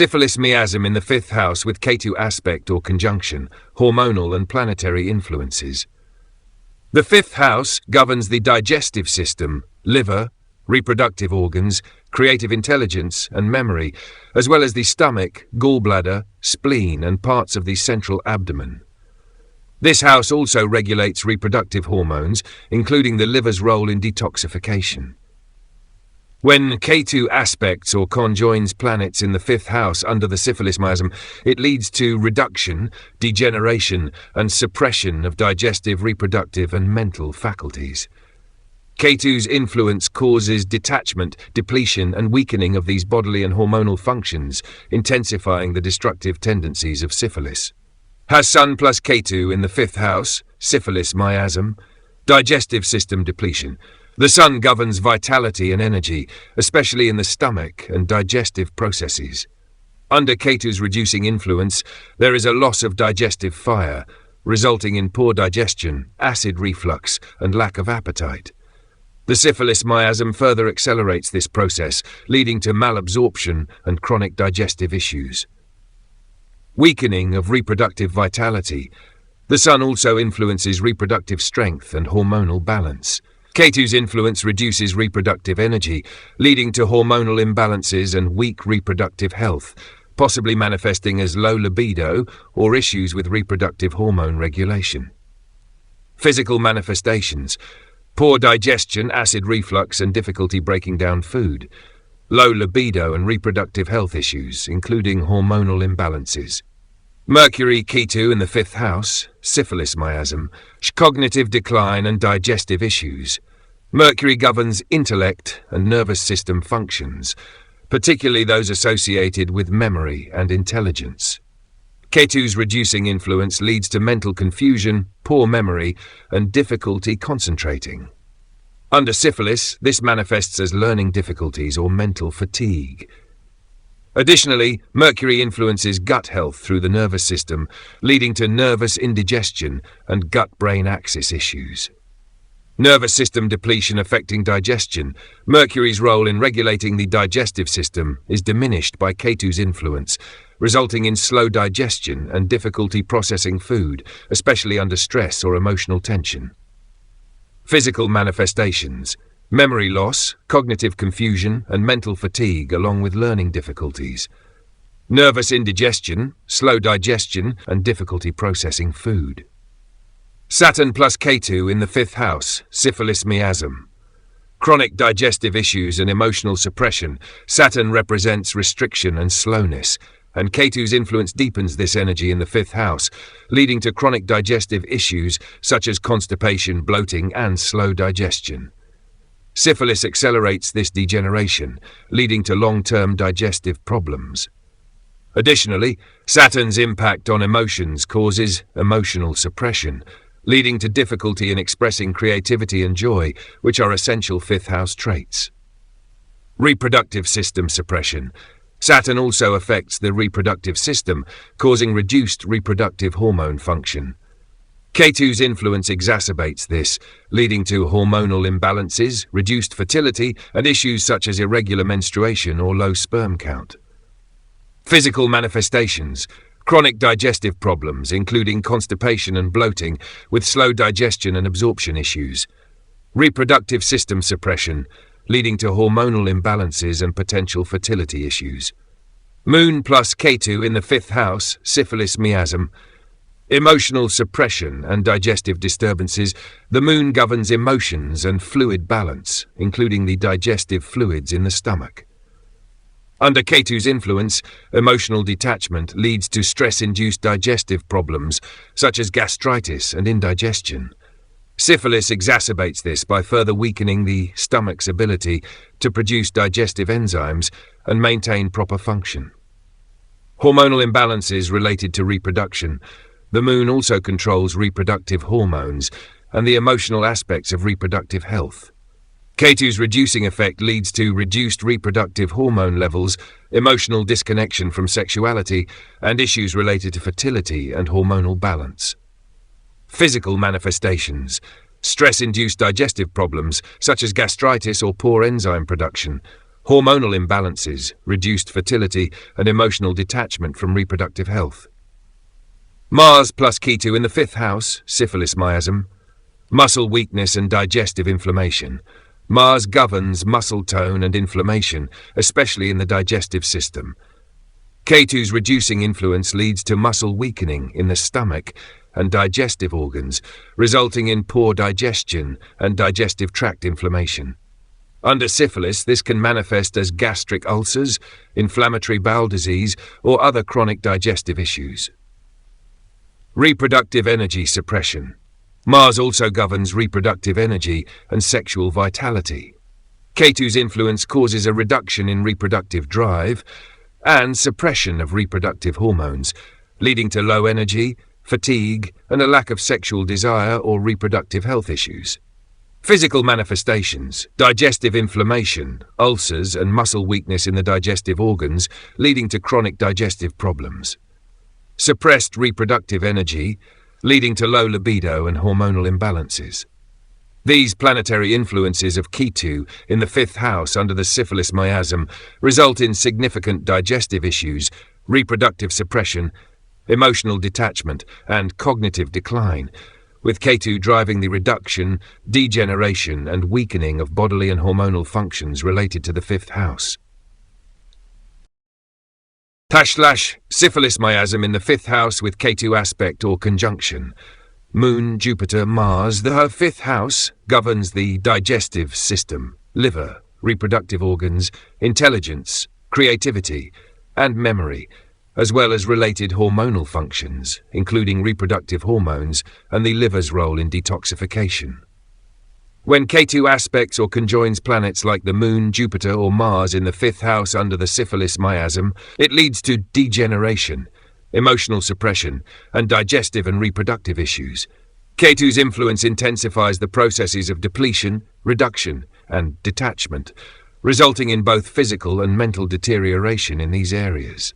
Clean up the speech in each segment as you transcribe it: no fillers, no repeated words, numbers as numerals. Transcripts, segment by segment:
Syphilis Miasm in the 5th house with Ketu aspect or conjunction, hormonal and planetary influences. The 5th house governs the digestive system, liver, reproductive organs, creative intelligence and memory, as well as the stomach, gallbladder, spleen and parts of the central abdomen. This house also regulates reproductive hormones, including the liver's role in detoxification. When Ketu aspects or conjoins planets in the 5th house under the Syphilis Miasm, it leads to reduction, degeneration, and suppression of digestive, reproductive, and mental faculties. Ketu's influence causes detachment, depletion, and weakening of these bodily and hormonal functions, intensifying the destructive tendencies of syphilis. Has Sun plus Ketu in the 5th house, Syphilis Miasm, digestive system depletion. The Sun governs vitality and energy, especially in the stomach and digestive processes. Under Ketu's reducing influence, there is a loss of digestive fire, resulting in poor digestion, acid reflux, and lack of appetite. The Syphilis Miasm further accelerates this process, leading to malabsorption and chronic digestive issues. Weakening of reproductive vitality. The Sun also influences reproductive strength and hormonal balance. Ketu's influence reduces reproductive energy, leading to hormonal imbalances and weak reproductive health, possibly manifesting as low libido or issues with reproductive hormone regulation. Physical manifestations: poor digestion, acid reflux, and difficulty breaking down food. Low libido and reproductive health issues, including hormonal imbalances. Mercury Ketu in the 5th house, Syphilis Miasm, cognitive decline and digestive issues. Mercury governs intellect and nervous system functions, particularly those associated with memory and intelligence. Ketu's reducing influence leads to mental confusion, poor memory, and difficulty concentrating. Under syphilis, this manifests as learning difficulties or mental fatigue. Additionally, Mercury influences gut health through the nervous system, leading to nervous indigestion and gut-brain axis issues. Nervous system depletion affecting digestion. Mercury's role in regulating the digestive system is diminished by Ketu's influence, resulting in slow digestion and difficulty processing food, especially under stress or emotional tension. Physical manifestations: memory loss, cognitive confusion, and mental fatigue along with learning difficulties. Nervous indigestion, slow digestion, and difficulty processing food. Saturn plus Ketu in the 5th house, Syphilis Miasm. Chronic digestive issues and emotional suppression. Saturn represents restriction and slowness, and Ketu's influence deepens this energy in the 5th house, leading to chronic digestive issues such as constipation, bloating, and slow digestion. Syphilis accelerates this degeneration, leading to long-term digestive problems. Additionally, Saturn's impact on emotions causes emotional suppression, leading to difficulty in expressing creativity and joy, which are essential 5th house traits. Reproductive system suppression. Saturn also affects the reproductive system, causing reduced reproductive hormone function. Ketu's influence exacerbates this, leading to hormonal imbalances, reduced fertility, and issues such as irregular menstruation or low sperm count. Physical manifestations: chronic digestive problems, including constipation and bloating, with slow digestion and absorption issues. Reproductive system suppression, leading to hormonal imbalances and potential fertility issues. Moon plus Ketu in the 5th house, Syphilis Miasm. Emotional suppression and digestive disturbances. The moon governs emotions and fluid balance, including the digestive fluids in the stomach. Under Ketu's influence, emotional detachment leads to stress-induced digestive problems, such as gastritis and indigestion. Syphilis exacerbates this by further weakening the stomach's ability to produce digestive enzymes and maintain proper function. Hormonal imbalances related to reproduction. The moon also controls reproductive hormones and the emotional aspects of reproductive health. Ketu's reducing effect leads to reduced reproductive hormone levels, emotional disconnection from sexuality, and issues related to fertility and hormonal balance. Physical manifestations: stress-induced digestive problems such as gastritis or poor enzyme production, hormonal imbalances, reduced fertility, and emotional detachment from reproductive health. Mars plus Ketu in the 5th house, Syphilis Miasm, muscle weakness and digestive inflammation. Mars governs muscle tone and inflammation, especially in the digestive system. Ketu's reducing influence leads to muscle weakening in the stomach and digestive organs, resulting in poor digestion and digestive tract inflammation. Under syphilis, this can manifest as gastric ulcers, inflammatory bowel disease, or other chronic digestive issues. Reproductive energy suppression. Mars also governs reproductive energy and sexual vitality. Ketu's influence causes a reduction in reproductive drive and suppression of reproductive hormones, leading to low energy, fatigue, and a lack of sexual desire or reproductive health issues. Physical manifestations: digestive inflammation, ulcers, and muscle weakness in the digestive organs, leading to chronic digestive problems. Suppressed reproductive energy, leading to low libido and hormonal imbalances. These planetary influences of Ketu in the 5th house under the Syphilis Miasm result in significant digestive issues, reproductive suppression, emotional detachment, and cognitive decline, with Ketu driving the reduction, degeneration, and weakening of bodily and hormonal functions related to the 5th house. Syphilis Miasm in the 5th house with Ketu aspect or conjunction. Moon, Jupiter, Mars. The 5th house governs the digestive system, liver, reproductive organs, intelligence, creativity, and memory, as well as related hormonal functions, including reproductive hormones and the liver's role in detoxification. When Ketu aspects or conjoins planets like the Moon, Jupiter, or Mars in the 5th house under the Syphilis Miasm, it leads to degeneration, emotional suppression, and digestive and reproductive issues. Ketu's influence intensifies the processes of depletion, reduction, and detachment, resulting in both physical and mental deterioration in these areas.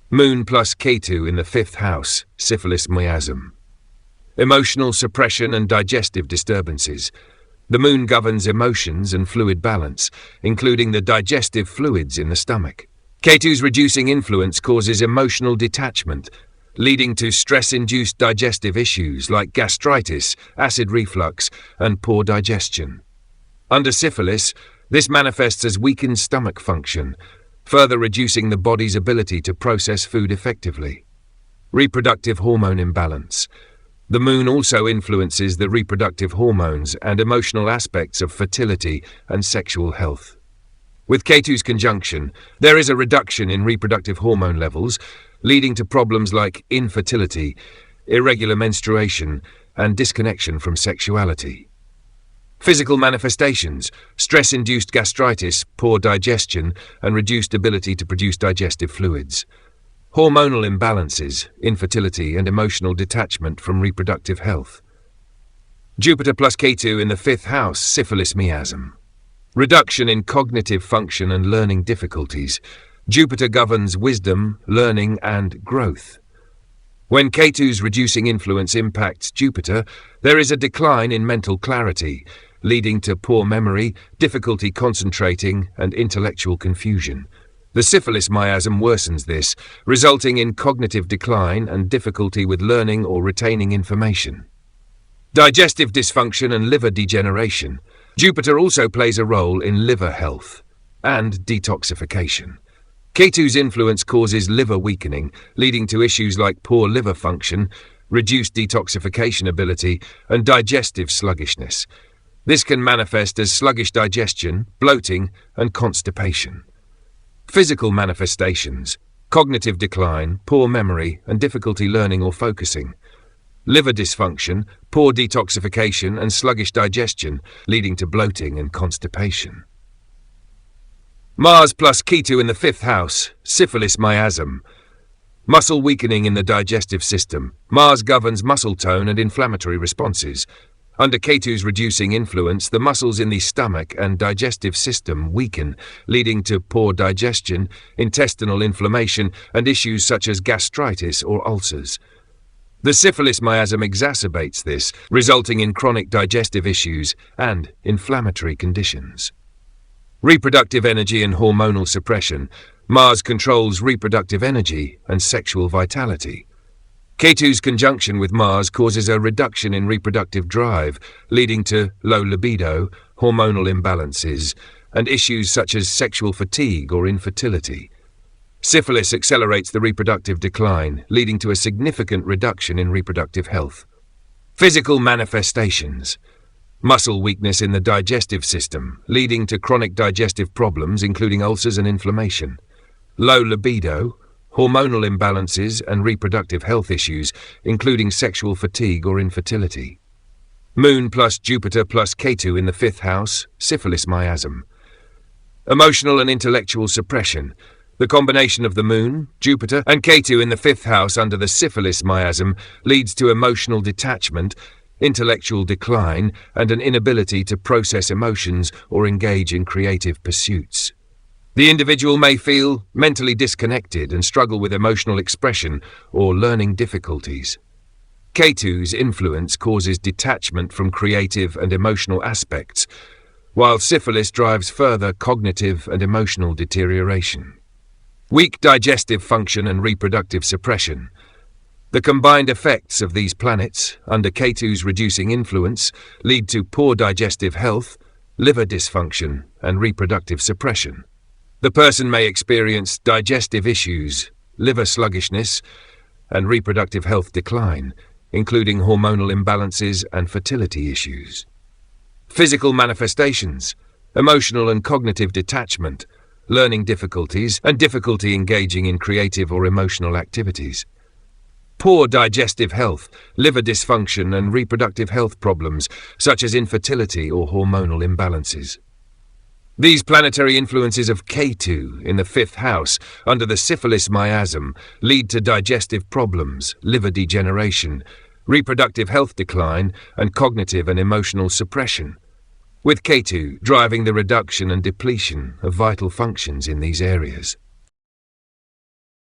Moon plus Ketu in the 5th house, Syphilis Miasm. Emotional suppression and digestive disturbances. The Moon governs emotions and fluid balance, including the digestive fluids in the stomach. Ketu's reducing influence causes emotional detachment, leading to stress-induced digestive issues like gastritis, acid reflux, and poor digestion. Under syphilis, this manifests as weakened stomach function, further reducing the body's ability to process food effectively. Reproductive hormone imbalance. The Moon also influences the reproductive hormones and emotional aspects of fertility and sexual health. With Ketu's conjunction, there is a reduction in reproductive hormone levels, leading to problems like infertility, irregular menstruation, and disconnection from sexuality. Physical manifestations: stress-induced gastritis, poor digestion, and reduced ability to produce digestive fluids. Hormonal imbalances, infertility, and emotional detachment from reproductive health. Jupiter plus Ketu in the 5th house, Syphilis Miasm. Reduction in cognitive function and learning difficulties. Jupiter governs wisdom, learning, and growth. When Ketu's reducing influence impacts Jupiter, there is a decline in mental clarity, leading to poor memory, difficulty concentrating, and intellectual confusion. The Syphilis Miasm worsens this, resulting in cognitive decline and difficulty with learning or retaining information. Digestive dysfunction and liver degeneration. Jupiter also plays a role in liver health and detoxification. Ketu's influence causes liver weakening, leading to issues like poor liver function, reduced detoxification ability, and digestive sluggishness. This can manifest as sluggish digestion, bloating, and constipation. Physical manifestations: cognitive decline, poor memory, and difficulty learning or focusing. Liver dysfunction, poor detoxification, and sluggish digestion, leading to bloating and constipation. Mars plus Ketu in the 5th house, Syphilis Miasm. Muscle weakening in the digestive system. Mars governs muscle tone and inflammatory responses. Under Ketu's reducing influence, the muscles in the stomach and digestive system weaken, leading to poor digestion, intestinal inflammation, and issues such as gastritis or ulcers. The Syphilis Miasm exacerbates this, resulting in chronic digestive issues and inflammatory conditions. Reproductive energy and hormonal suppression. Mars controls reproductive energy and sexual vitality. Ketu's conjunction with Mars causes a reduction in reproductive drive, leading to low libido, hormonal imbalances, and issues such as sexual fatigue or infertility. Syphilis accelerates the reproductive decline, leading to a significant reduction in reproductive health. Physical manifestations. Muscle weakness in the digestive system, leading to chronic digestive problems including ulcers and inflammation. Low libido, hormonal imbalances and reproductive health issues, including sexual fatigue or infertility. Moon plus Jupiter plus Ketu in the 5th house, Syphilis Miasm. Emotional and intellectual suppression. The combination of the Moon, Jupiter, and Ketu in the 5th house under the Syphilis Miasm leads to emotional detachment, intellectual decline, and an inability to process emotions or engage in creative pursuits. The individual may feel mentally disconnected and struggle with emotional expression or learning difficulties. Ketu's influence causes detachment from creative and emotional aspects, while syphilis drives further cognitive and emotional deterioration. Weak digestive function and reproductive suppression. The combined effects of these planets, under Ketu's reducing influence, lead to poor digestive health, liver dysfunction, and reproductive suppression. The person may experience digestive issues, liver sluggishness, and reproductive health decline, including hormonal imbalances and fertility issues. Physical manifestations, emotional and cognitive detachment, learning difficulties, and difficulty engaging in creative or emotional activities. Poor digestive health, liver dysfunction, and reproductive health problems, such as infertility or hormonal imbalances. These planetary influences of Ketu in the 5th house under the Syphilis Miasm lead to digestive problems, liver degeneration, reproductive health decline, and cognitive and emotional suppression, with Ketu driving the reduction and depletion of vital functions in these areas.